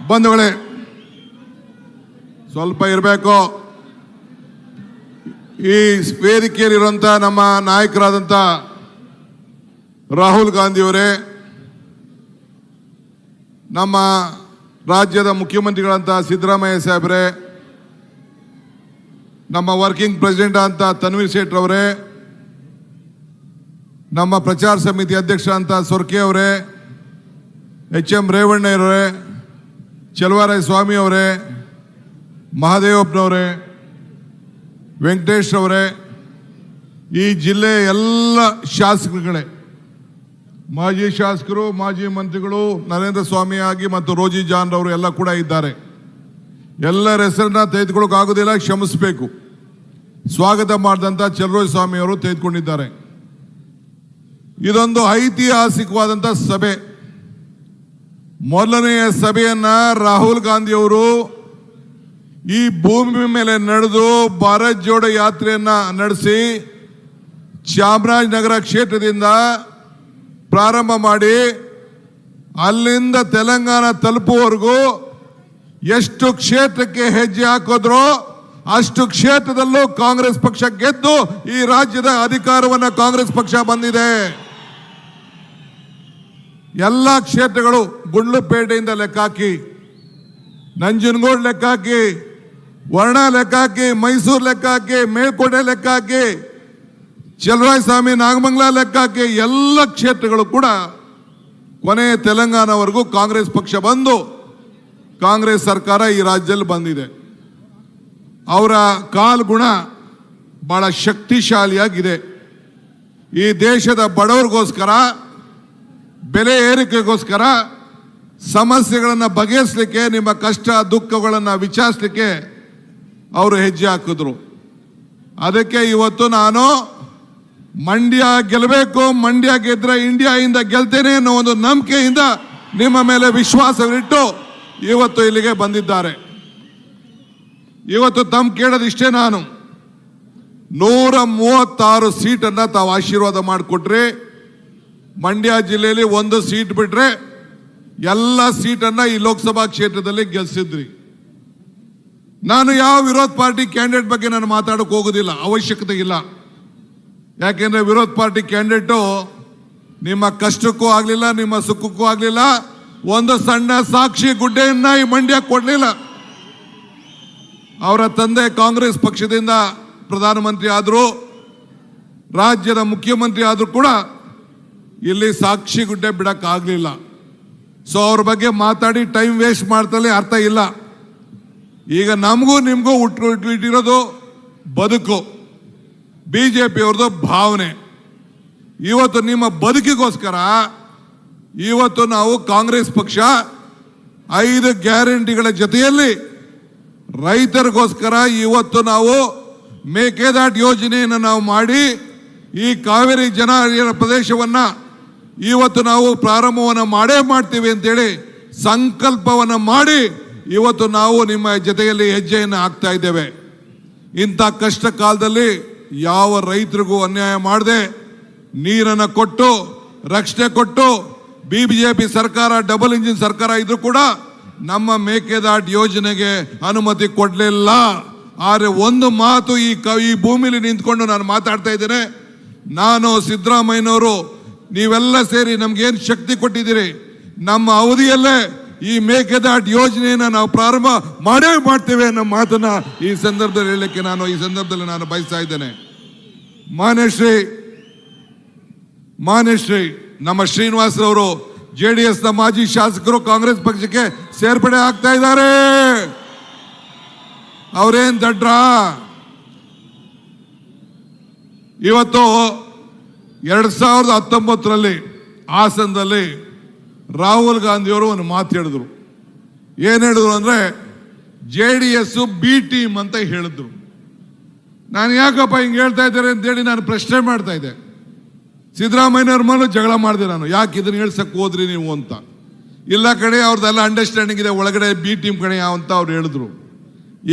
ಬಂಧುಗಳೇ, ಸ್ವಲ್ಪ ಇರಬೇಕು. ಈ ವೇದಿಕೆಯಲ್ಲಿರುವಂಥ ನಮ್ಮ ನಾಯಕರಾದಂಥ ರಾಹುಲ್ ಗಾಂಧಿಯವರೇ, ನಮ್ಮ ರಾಜ್ಯದ ಮುಖ್ಯಮಂತ್ರಿಗಳಂತ ಸಿದ್ದರಾಮಯ್ಯ ಸಾಹೇಬ್ರೆ, ನಮ್ಮ ವರ್ಕಿಂಗ್ ಪ್ರೆಸಿಡೆಂಟ್ ಅಂತ ತನ್ವೀರ್ ಸೇಠ್ ಅವರೇ, ನಮ್ಮ ಪ್ರಚಾರ ಸಮಿತಿ ಅಧ್ಯಕ್ಷ ಅಂತ ಸೊರ್ಕೆ ಅವರೇ, ಎಚ್.ಎಂ. ರೇವಣ್ಣವರೇ, ಚಲುವರಾಯ ಸ್ವಾಮಿ ಅವರೇ, ಮಹಾದೇವಪ್ಪನವರೇ, ವೆಂಕಟೇಶ್ ಅವರೇ, ಈ ಜಿಲ್ಲೆಯ ಎಲ್ಲ ಶಾಸಕರುಗಳೇ, ಮಾಜಿ ಶಾಸಕರು, ಮಾಜಿ ಮಂತ್ರಿಗಳು, ನರೇಂದ್ರ ಸ್ವಾಮಿ ಆಗಿ ಮತ್ತು ರೋಜಿ ಜಾನ್ ಅವರು ಎಲ್ಲ ಕೂಡ ಇದ್ದಾರೆ. ಎಲ್ಲರ ಹೆಸರನ್ನ ತೆಗೆದುಕೊಳ್ಳೋಕ್ಕಾಗೋದಿಲ್ಲ, ಕ್ಷಮಿಸಬೇಕು. ಸ್ವಾಗತ ಮಾಡಿದಂಥ ಚಲುವರಾಯ ಸ್ವಾಮಿ ಅವರು ತೆಗೆದುಕೊಂಡಿದ್ದಾರೆ. ಇದೊಂದು ಐತಿಹಾಸಿಕವಾದಂಥ ಸಭೆ. ಮೊದಲನೆಯ ಸಭೆಯನ್ನ ರಾಹುಲ್ ಗಾಂಧಿ ಅವರು ಈ ಭೂಮಿ ಮೇಲೆ ನಡೆದು ಭಾರತ್ ಜೋಡೋ ಯಾತ್ರೆಯನ್ನ ನಡೆಸಿ ಚಾಮರಾಜನಗರ ಕ್ಷೇತ್ರದಿಂದ ಪ್ರಾರಂಭ ಮಾಡಿ ಅಲ್ಲಿಂದ ತೆಲಂಗಾಣ ತಲುಪುವವರೆಗೂ ಎಷ್ಟು ಕ್ಷೇತ್ರಕ್ಕೆ ಹೆಜ್ಜೆ ಹಾಕಿದ್ರೋ ಅಷ್ಟು ಕ್ಷೇತ್ರದಲ್ಲೂ ಕಾಂಗ್ರೆಸ್ ಪಕ್ಷ ಗೆದ್ದು ಈ ರಾಜ್ಯದ ಅಧಿಕಾರವನ್ನು ಕಾಂಗ್ರೆಸ್ ಪಕ್ಷ ಬಂದಿದೆ. ಎಲ್ಲ ಕ್ಷೇತ್ರಗಳು, ಗುಂಡ್ಲುಪೇಟೆಯಿಂದ ಲೆಕ್ಕಾಕಿ, ನಂಜನಗೂಡು ಲೆಕ್ಕಾಕಿ, ವರ್ಣ ಲೆಕ್ಕಾಕಿ, ಮೈಸೂರು ಲೆಕ್ಕಾಕಿ, ಮೇಲ್ಕೋಟೆ ಲೆಕ್ಕಾಕಿ, ಚಲುವರಾಯ ಸ್ವಾಮಿ ನಾಗಮಂಗಲ ಲೆಕ್ಕಾಕಿ, ಎಲ್ಲ ಕ್ಷೇತ್ರಗಳು ಕೂಡ ಕೊನೆ ತೆಲಂಗಾಣವರೆಗೂ ಕಾಂಗ್ರೆಸ್ ಪಕ್ಷ ಬಂದು ಕಾಂಗ್ರೆಸ್ ಸರ್ಕಾರ ಈ ರಾಜ್ಯದಲ್ಲಿ ಬಂದಿದೆ. ಅವರ ಕಾಲ್ಗುಣ ಬಹಳ ಶಕ್ತಿಶಾಲಿಯಾಗಿದೆ. ಈ ದೇಶದ ಬಡವರಿಗೋಸ್ಕರ, ಬೆಲೆ ಏರಿಕೆಗೋಸ್ಕರ, ಸಮಸ್ಯೆಗಳನ್ನು ಬಗೆಹರಿಸಲಿಕ್ಕೆ, ನಿಮ್ಮ ಕಷ್ಟ ದುಃಖಗಳನ್ನು ವಿಚಾರಿಸಲಿಕ್ಕೆ ಅವರು ಹೆಜ್ಜೆ ಹಾಕಿದ್ರು. ಅದಕ್ಕೆ ಇವತ್ತು ನಾನು ಮಂಡ್ಯ ಗೆಲ್ಲಬೇಕು, ಮಂಡ್ಯ ಗೆದ್ರೆ ಇಂಡಿಯಾದಿಂದ ಗೆಲ್ತೇನೆ ಅನ್ನೋ ಒಂದು ನಂಬಿಕೆಯಿಂದ ನಿಮ್ಮ ಮೇಲೆ ವಿಶ್ವಾಸವಿಟ್ಟು ಇವತ್ತು ಇಲ್ಲಿಗೆ ಬಂದಿದ್ದಾರೆ. ಇವತ್ತು ತಮ್ಮ ಕೇಳೋದಿಷ್ಟೇ, ನಾನು 136 ಸೀಟನ್ನು ತಾವು ಆಶೀರ್ವಾದ ಮಾಡಿಕೊಟ್ರಿ. ಮಂಡ್ಯ ಜಿಲ್ಲೆಯಲ್ಲಿ 1 ಸೀಟ್ ಬಿಟ್ರೆ ಎಲ್ಲ ಸೀಟನ್ನು ಈ ಲೋಕಸಭಾ ಕ್ಷೇತ್ರದಲ್ಲಿ ಗೆಲ್ಸಿದ್ರಿ. ನಾನು ಯಾವ ವಿರೋಧ ಪಾರ್ಟಿ ಕ್ಯಾಂಡಿಡೇಟ್ ಬಗ್ಗೆ ನಾನು ಮಾತಾಡೋಕೆ ಹೋಗೋದಿಲ್ಲ, ಅವಶ್ಯಕತೆ ಇಲ್ಲ. ಯಾಕೆಂದ್ರೆ ವಿರೋಧ ಪಾರ್ಟಿ ಕ್ಯಾಂಡಿಡೇಟು ನಿಮ್ಮ ಕಷ್ಟಕ್ಕೂ ಆಗಲಿಲ್ಲ, ನಿಮ್ಮ ಸುಖಕ್ಕೂ ಆಗಲಿಲ್ಲ, ಒಂದು ಸಣ್ಣ ಸಾಕ್ಷಿ ಗುಡ್ಡೆಯನ್ನ ಈ ಮಂಡ್ಯ ಕೊಡಲಿಲ್ಲ. ಅವರ ತಂದೆ ಕಾಂಗ್ರೆಸ್ ಪಕ್ಷದಿಂದ ಪ್ರಧಾನಮಂತ್ರಿ ಆದರೂ, ರಾಜ್ಯದ ಮುಖ್ಯಮಂತ್ರಿ ಆದರೂ ಕೂಡ ಇಲ್ಲಿ ಸಾಕ್ಷಿ ಗುಡ್ಡೆ ಬಿಡಕ್ಕಾಗಲಿಲ್ಲ. ಸೊ ಅವ್ರ ಬಗ್ಗೆ ಮಾತಾಡಿ ಟೈಮ್ ವೇಸ್ಟ್ ಮಾಡ್ತಲೇ ಅರ್ಥ ಇಲ್ಲ. ಈಗ ನಮಗೂ ನಿಮಗೂ ಇಟ್ಟಿರೋದು ಬದುಕು, BJP ಅವ್ರದ್ದು ಭಾವನೆ. ಇವತ್ತು ನಿಮ್ಮ ಬದುಕಿಗೋಸ್ಕರ ಇವತ್ತು ನಾವು ಕಾಂಗ್ರೆಸ್ ಪಕ್ಷ 5 ಗ್ಯಾರಂಟಿಗಳ ಜೊತೆಯಲ್ಲಿ ರೈತರಿಗೋಸ್ಕರ ಇವತ್ತು ನಾವು ಮೇಕೆದಾಟು ಯೋಜನೆಯನ್ನು ನಾವು ಮಾಡಿ ಈ ಕಾವೇರಿ ಜಲಾನಯನ ಪ್ರದೇಶವನ್ನು ಇವತ್ತು ನಾವು ಪ್ರಾರಂಭವನ್ನು ಮಾಡೇ ಮಾಡ್ತೀವಿ ಅಂತೇಳಿ ಸಂಕಲ್ಪವನ್ನು ಮಾಡಿ ಇವತ್ತು ನಾವು ನಿಮ್ಮ ಜೊತೆಯಲ್ಲಿ ಹೆಜ್ಜೆಯನ್ನು ಹಾಕ್ತಾ ಇದ್ದೇವೆ. ಇಂಥ ಕಷ್ಟ ಕಾಲದಲ್ಲಿ ಯಾವ ರೈತರಿಗೂ ಅನ್ಯಾಯ ಮಾಡದೆ ನೀರನ್ನು ಕೊಟ್ಟು ರಕ್ಷಣೆ ಕೊಟ್ಟು, BJP ಸರ್ಕಾರ ಡಬಲ್ ಇಂಜಿನ್ ಸರ್ಕಾರ ಇದ್ರೂ ಕೂಡ ನಮ್ಮ ಮೇಕೆದಾಟು ಯೋಜನೆಗೆ ಅನುಮತಿ ಕೊಡಲಿಲ್ಲ. ಆದರೆ ಒಂದು ಮಾತು ಈ ಭೂಮಿಲಿ ನಿಂತ್ಕೊಂಡು ನಾನು ಮಾತಾಡ್ತಾ ಇದ್ದೇನೆ. ನಾನು, ಸಿದ್ದರಾಮಯ್ಯನವರು, ನೀವೆಲ್ಲ ಸೇರಿ ನಮ್ಗೇನು ಶಕ್ತಿ ಕೊಟ್ಟಿದ್ದೀರಿ, ನಮ್ಮ ಅವಧಿಯಲ್ಲೇ ಈ ಮೇಕೆದಾಟು ಯೋಜನೆಯನ್ನು ನಾವು ಪ್ರಾರಂಭ ಮಾಡೇ ಮಾಡ್ತೇವೆ ಅನ್ನೋ ಮಾತನ್ನ ಈ ಸಂದರ್ಭದಲ್ಲಿ ಹೇಳಲಿಕ್ಕೆ ನಾನು ಬಯಸ್ತಾ ಇದ್ದೇನೆ. ಮಾನ್ಯಶ್ರೀ ನಮ್ಮ ಶ್ರೀನಿವಾಸರವರು JDS ನ ಮಾಜಿ ಶಾಸಕರು ಕಾಂಗ್ರೆಸ್ ಪಕ್ಷಕ್ಕೆ ಸೇರ್ಪಡೆ ಆಗ್ತಾ ಇದ್ದಾರೆ. ಅವರೇನ್ ದಡ್ರ? ಇವತ್ತು 2019ರಲ್ಲಿ ಹಾಸನದಲ್ಲಿ ರಾಹುಲ್ ಗಾಂಧಿಯವರು ಒಂದು ಮಾತು ಹೇಳಿದ್ರು. ಏನು ಹೇಳಿದ್ರು ಅಂದ್ರೆ JDS B ಟೀಮ್ ಅಂತ ಹೇಳಿದ್ರು. ನಾನು ಯಾಕಪ್ಪ ಹಿಂಗೆ ಹೇಳ್ತಾ ಇದ್ದಾರೆ ಅಂತೇಳಿ ನಾನು ಪ್ರಶ್ನೆ ಮಾಡ್ತಾ ಇದ್ದೆ. ಸಿದ್ದರಾಮಯ್ಯನವ್ರ ಮೇಲೆ ಜಗಳ ಮಾಡಿದೆ ನಾನು, ಯಾಕೆ ಇದನ್ನ ಹೇಳ್ಸಕ್ ಹೋದ್ರಿ ನೀವು ಅಂತ. ಇಲ್ಲ ಕಡೆ ಅವ್ರದ್ದೆಲ್ಲ ಅಂಡರ್ಸ್ಟ್ಯಾಂಡಿಂಗ್ ಇದೆ, ಒಳಗಡೆ B ಟೀಮ್ ಕಡೆ ಅಂತ ಅವ್ರು ಹೇಳಿದ್ರು.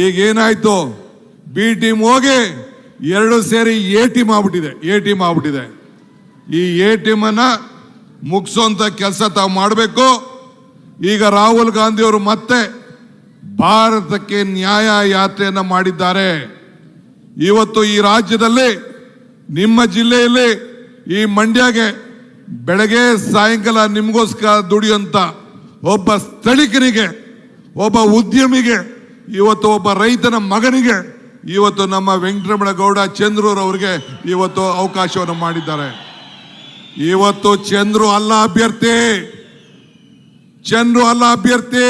ಈಗ ಏನಾಯ್ತು, B ಟೀಮ್ ಹೋಗಿ 2 ಸೇರಿ A ಟೀಮ್ ಆಗ್ಬಿಟ್ಟಿದೆ. ಈ A ಟೀಮನ್ನು ಮುಗಿಸೋಂಥ ಕೆಲಸ ತಾವು ಮಾಡಬೇಕು. ಈಗ ರಾಹುಲ್ ಗಾಂಧಿ ಅವರು ಮತ್ತೆ ಭಾರತಕ್ಕೆ ನ್ಯಾಯ ಯಾತ್ರೆಯನ್ನ ಮಾಡಿದ್ದಾರೆ. ಇವತ್ತು ಈ ರಾಜ್ಯದಲ್ಲಿ ನಿಮ್ಮ ಜಿಲ್ಲೆಯಲ್ಲಿ ಈ ಮಂಡ್ಯಗೆ ಬೆಳಗ್ಗೆ ಸಾಯಂಕಾಲ ನಿಮಗೋಸ್ಕರ ದುಡಿಯುವಂತ ಒಬ್ಬ ಸ್ಥಳೀಕನಿಗೆ, ಒಬ್ಬ ಉದ್ಯಮಿಗೆ, ಇವತ್ತು ಒಬ್ಬ ರೈತನ ಮಗನಿಗೆ ಇವತ್ತು ನಮ್ಮ ವೆಂಕಟರಮಣಗೌಡ ಚಂದ್ರೂರ್ ಅವರಿಗೆ ಇವತ್ತು ಅವಕಾಶವನ್ನು ಮಾಡಿದ್ದಾರೆ. ಇವತ್ತು ಚಂದ್ರು ಅಲ್ಲ ಅಭ್ಯರ್ಥಿ,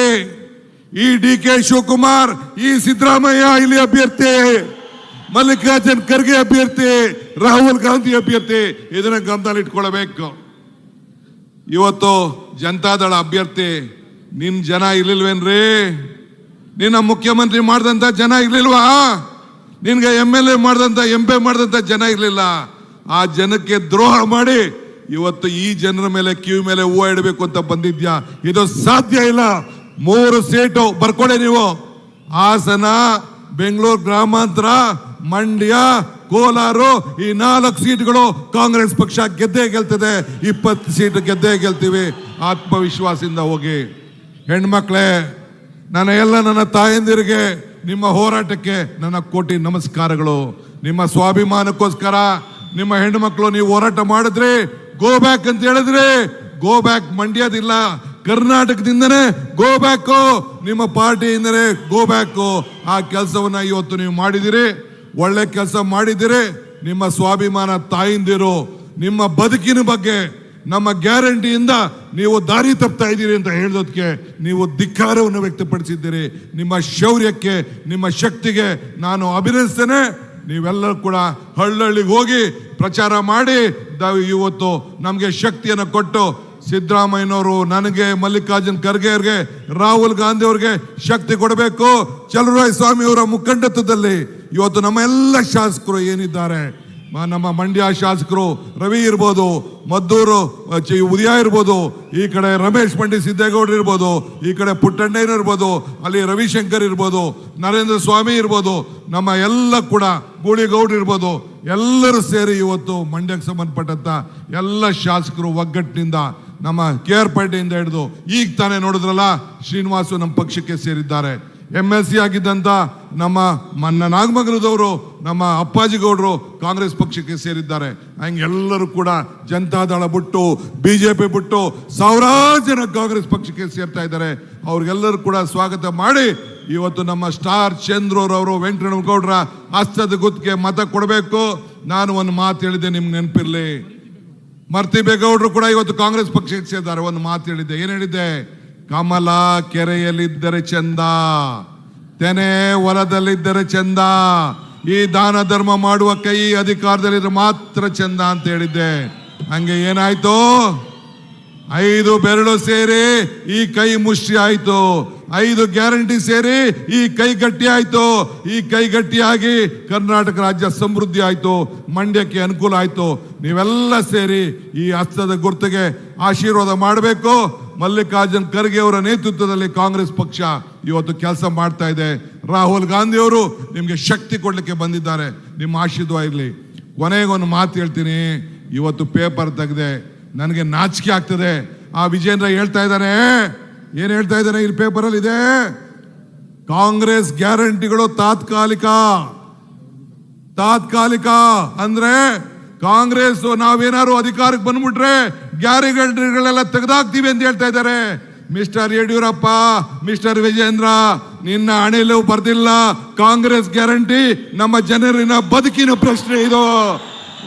ಈ ಡಿ.ಕೆ. ಶಿವಕುಮಾರ್, ಈ ಸಿದ್ದರಾಮಯ್ಯ ಇಲ್ಲಿ ಅಭ್ಯರ್ಥಿ, ಮಲ್ಲಿಕಾರ್ಜುನ್ ಖರ್ಗೆ ಅಭ್ಯರ್ಥಿ, ರಾಹುಲ್ ಗಾಂಧಿ ಅಭ್ಯರ್ಥಿ. ಇದನ್ನ ಗಮನದಲ್ಲಿ ಇಟ್ಕೊಳ್ಬೇಕು. ಇವತ್ತು ಜನತಾದಳ ಅಭ್ಯರ್ಥಿ, ನಿನ್ ಜನ ಇರ್ಲಿಲ್ವೇನ್ರಿ? ನಿನ್ನ ಮುಖ್ಯಮಂತ್ರಿ ಮಾಡಿದಂತ ಜನ ಇರ್ಲಿಲ್ವಾ? ನಿನ್ಗೆ MLA ಮಾಡಿದಂತ MP ಮಾಡಿದಂತ ಜನ ಇರ್ಲಿಲ್ಲ? ಆ ಜನಕ್ಕೆ ದ್ರೋಹ ಮಾಡಿ ಇವತ್ತು ಈ ಜನರ ಮೇಲೆ ಕಿವಿ ಮೇಲೆ ಹೂವು ಇಡಬೇಕು ಅಂತ ಬಂದಿದ್ಯಾ? ಇದು ಸಾಧ್ಯ ಇಲ್ಲ. 3 ಸೀಟು ಬರ್ಕೊಳ್ಳಿ ನೀವು. ಹಾಸನ, ಬೆಂಗಳೂರು ಗ್ರಾಮಾಂತರ, ಮಂಡ್ಯ, ಕೋಲಾರ, ಈ 4 ಸೀಟ್ಗಳು ಕಾಂಗ್ರೆಸ್ ಪಕ್ಷ ಗೆದ್ದೇ ಗೆಲ್ತದೆ. 20 ಸೀಟ್ ಗೆದ್ದೇ ಗೆಲ್ತೀವಿ. ಆತ್ಮವಿಶ್ವಾಸದಿಂದ ಹೋಗಿ. ಹೆಣ್ಮಕ್ಳೇ, ನನ್ನ ತಾಯಂದಿರಿಗೆ ನಿಮ್ಮ ಹೋರಾಟಕ್ಕೆ ನನ್ನ ಕೋಟಿ ನಮಸ್ಕಾರಗಳು. ನಿಮ್ಮ ಸ್ವಾಭಿಮಾನಕ್ಕೋಸ್ಕರ ನಿಮ್ಮ ಹೆಣ್ಣುಮಕ್ಕಳು ನೀವು ಹೋರಾಟ ಮಾಡಿದ್ರಿ, ಗೋ ಬ್ಯಾಕ್ ಅಂತ ಹೇಳಿದ್ರಿ. ಗೋ ಬ್ಯಾಕ್ ಮಂಡ್ಯದಿಲ್ಲ, ಕರ್ನಾಟಕದಿಂದನೇ ಗೋ ಬ್ಯಾಕ್, ನಿಮ್ಮ ಪಾರ್ಟಿಯಿಂದನೇ ಗೋ ಬ್ಯಾಕ್. ಆ ಕೆಲಸವನ್ನ ಇವತ್ತು ನೀವು ಮಾಡಿದಿರಿ, ಒಳ್ಳೆ ಕೆಲಸ ಮಾಡಿದಿರಿ. ನಿಮ್ಮ ಸ್ವಾಭಿಮಾನ ತಾಯಿಂದಿರು, ನಿಮ್ಮ ಬದುಕಿನ ಬಗ್ಗೆ, ನಮ್ಮ ಗ್ಯಾರಂಟಿಯಿಂದ ನೀವು ದಾರಿ ತಪ್ತಾ ಇದ್ದೀರಿ ಅಂತ ಹೇಳೋದಕ್ಕೆ ನೀವು ಧಿಕ್ಕಾರವನ್ನು ವ್ಯಕ್ತಪಡಿಸಿದ್ದೀರಿ. ನಿಮ್ಮ ಶೌರ್ಯಕ್ಕೆ, ನಿಮ್ಮ ಶಕ್ತಿಗೆ ನಾನು ಅಭಿನಂದಿಸ್ತೇನೆ. ನೀವೆಲ್ಲರೂ ಕೂಡ ಹಳ್ಳಿಗೆ ಹೋಗಿ ಪ್ರಚಾರ ಮಾಡಿ ಇವತ್ತು ನಮಗೆ ಶಕ್ತಿಯನ್ನು ಕೊಟ್ಟು ಸಿದ್ದರಾಮಯ್ಯನವರು ನನಗೆ, ಮಲ್ಲಿಕಾರ್ಜುನ್ ಖರ್ಗೆ ಅವ್ರಿಗೆ, ರಾಹುಲ್ ಗಾಂಧಿ ಅವ್ರಿಗೆ ಶಕ್ತಿ ಕೊಡಬೇಕು. ಚಲುವರಾಯ ಸ್ವಾಮಿ ಅವರ ಮುಖಂಡತ್ವದಲ್ಲಿ ಇವತ್ತು ನಮ್ಮ ಎಲ್ಲ ಶಾಸಕರು ಏನಿದ್ದಾರೆ, ನಮ್ಮ ಮಂಡ್ಯ ಶಾಸಕರು ರವಿ ಇರ್ಬೋದು, ಮದ್ದೂರು ಉದಯ ಇರ್ಬೋದು, ಈ ಕಡೆ ರಮೇಶ್ ಬಂಡಿ ಸಿದ್ದೇಗೌಡರು ಇರ್ಬೋದು, ಈ ಕಡೆ ಪುಟ್ಟಣ್ಣಯ್ಯನ ಇರ್ಬೋದು, ಅಲ್ಲಿ ರವಿಶಂಕರ್ ಇರ್ಬೋದು, ನರೇಂದ್ರ ಸ್ವಾಮಿ ಇರ್ಬೋದು, ನಮ್ಮ ಎಲ್ಲ ಕೂಡ ಗೂಳಿಗೌಡರು ಇರ್ಬೋದು, ಎಲ್ಲರೂ ಸೇರಿ ಇವತ್ತು ಮಂಡ್ಯಕ್ಕೆ ಸಂಬಂಧಪಟ್ಟಂತ ಎಲ್ಲ ಶಾಸಕರು ಒಗ್ಗಟ್ಟಿನಿಂದ ನಮ್ಮ KR ಪಾಟೀಲಿಂದ ಹಿಡಿದು ಈಗ ತಾನೇ ನೋಡಿದ್ರಲ್ಲ ಶ್ರೀನಿವಾಸು ನಮ್ಮ ಪಕ್ಷಕ್ಕೆ ಸೇರಿದ್ದಾರೆ. MLC ಆಗಿದ್ದಂತ ನಮ್ಮ ನಾಗಮಂಗಲದವರು ನಮ್ಮ ಅಪ್ಪಾಜಿ ಗೌಡರು ಕಾಂಗ್ರೆಸ್ ಪಕ್ಷಕ್ಕೆ ಸೇರಿದ್ದಾರೆ. ಹಂಗೆಲ್ಲರೂ ಕೂಡ ಜನತಾದಳ ಬಿಟ್ಟು, BJP ಬಿಟ್ಟು ಸಾವಿರಾರು ಜನ ಕಾಂಗ್ರೆಸ್ ಪಕ್ಷಕ್ಕೆ ಸೇರ್ತಾ ಇದ್ದಾರೆ. ಅವ್ರಿಗೆಲ್ಲರೂ ಕೂಡ ಸ್ವಾಗತ ಮಾಡಿ ಇವತ್ತು ನಮ್ಮ ಸ್ಟಾರ್ ಚಂದ್ರೂರ್ ವೆಂಕಟರಮಣಗೌಡರ ಹಸ್ತದ ಗುತ್ತಿಗೆ ಮತ ಕೊಡಬೇಕು. ನಾನು ಒಂದು ಮಾತು ಹೇಳಿದ್ದೆ, ನಿಮ್ಗೆ ನೆನಪಿರ್ಲಿ. ಮರ್ತಿಬೇಗೌಡರು ಕೂಡ ಇವತ್ತು ಕಾಂಗ್ರೆಸ್ ಪಕ್ಷಕ್ಕೆ ಸೇರಿದ್ದಾರೆ. ಒಂದು ಮಾತು ಹೇಳಿದ್ದೆ, ಏನ್ ಹೇಳಿದ್ದೆ? ಕಮಲ ಕೆರೆಯಲ್ಲಿದ್ದರೆ ಚಂದ, ತೆನೆ ಹೊಲದಲ್ಲಿದ್ದರೆ ಚಂದ, ಈ ದಾನ ಧರ್ಮ ಮಾಡುವ ಕೈ ಅಧಿಕಾರದಲ್ಲಿದ್ರೆ ಮಾತ್ರ ಚಂದ ಅಂತ ಹೇಳಿದ್ದೆ. ಹಂಗೆ ಏನಾಯ್ತು? 5 ಬೆರಳು ಸೇರಿ ಈ ಕೈ ಮುಷ್ಟಿ ಆಯ್ತು, 5 ಗ್ಯಾರಂಟಿ ಸೇರಿ ಈ ಕೈ ಗಟ್ಟಿ ಆಯ್ತು. ಈ ಕೈ ಗಟ್ಟಿಯಾಗಿ ಕರ್ನಾಟಕ ರಾಜ್ಯ ಸಮೃದ್ಧಿ ಆಯ್ತು, ಮಂಡ್ಯಕ್ಕೆ ಅನುಕೂಲ ಆಯ್ತು. ನೀವೆಲ್ಲ ಸೇರಿ ಈ ಹಸ್ತದ ಗುರುತಿಗೆ ಆಶೀರ್ವಾದ ಮಾಡಬೇಕು. ಮಲ್ಲಿಕಾರ್ಜುನ್ ಖರ್ಗೆ ಅವರ ನೇತೃತ್ವದಲ್ಲಿ ಕಾಂಗ್ರೆಸ್ ಪಕ್ಷ ಇವತ್ತು ಕೆಲಸ ಮಾಡ್ತಾ ಇದೆ. ರಾಹುಲ್ ಗಾಂಧಿ ಅವರು ನಿಮ್ಗೆ ಶಕ್ತಿ ಕೊಡ್ಲಿಕ್ಕೆ ಬಂದಿದ್ದಾರೆ. ನಿಮ್ಮ ಆಶೀರ್ವಾದ ಇರಲಿ. ಕೊನೆಗೊಂದು ಮಾತು ಹೇಳ್ತೀನಿ. ಇವತ್ತು ಪೇಪರ್ ತೆಗೆದೆ, ನನಗೆ ನಾಚಿಕೆ ಆಗ್ತದೆ. ಆ ವಿಜೇಂದ್ರ ಹೇಳ್ತಾ ಇದ್ದಾನೆ, ಏನ್ ಹೇಳ್ತಾ ಇದ್ದಾನೆ ಇಲ್ಲಿ ಪೇಪರ್ ಅಲ್ಲಿ ಇದೆ, ಕಾಂಗ್ರೆಸ್ ಗ್ಯಾರಂಟಿಗಳು ತಾತ್ಕಾಲಿಕ ಅಂದ್ರೆ ಕಾಂಗ್ರೆಸ್ ನಾವೇನಾದ್ರು ಅಧಿಕಾರಕ್ಕೆ ಬಂದ್ಬಿಟ್ರೆ ಗ್ಯಾರಂಟಿಗಳೆಲ್ಲ ತೆಗೆದಾಕ್ತೀವಿ ಅಂತ ಹೇಳ್ತಾ ಇದ್ದಾರೆ. ಮಿಸ್ಟರ್ ಯಡಿಯೂರಪ್ಪ, ಮಿಸ್ಟರ್ ವಿಜೇಂದ್ರ, ನಿನ್ನ ಹಣೆಯಲ್ಲೂ ಬರ್ದಿಲ್ಲ ಕಾಂಗ್ರೆಸ್ ಗ್ಯಾರಂಟಿ. ನಮ್ಮ ಜನರಿನ ಬದುಕಿನ ಪ್ರಶ್ನೆ ಇದು,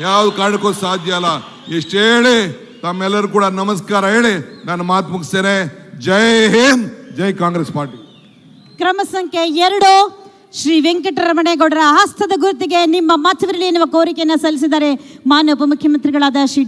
ಯಾವ ಕಾರಣಕ್ಕೂ ಸಾಧ್ಯ ಅಲ್ಲ. ಇಷ್ಟು ಹೇಳಿ ತಮ್ಮೆಲ್ಲರೂ ಕೂಡ ನಮಸ್ಕಾರ ಹೇಳಿ ನಾನು ಮಾತು ಮುಗಿಸ್ತೇನೆ. ಜೈ ಹಿಂದ್, ಜೈ ಕಾಂಗ್ರೆಸ್ ಪಾರ್ಟಿ. ಕ್ರಮ ಸಂಖ್ಯೆ 2 ಶ್ರೀ ವೆಂಕಟರಮಣೇಗೌಡರ ಹಸ್ತದ ಗುರುತಿಗೆ ನಿಮ್ಮ ಮತವಿರಲಿ ಎನ್ನುವ ಕೋರಿಕೆಯನ್ನು ಸಲ್ಲಿಸಿದ್ದಾರೆ ಮಾನ್ಯ ಉಪಮುಖ್ಯಮಂತ್ರಿಗಳಾದ ಶ್ರೀ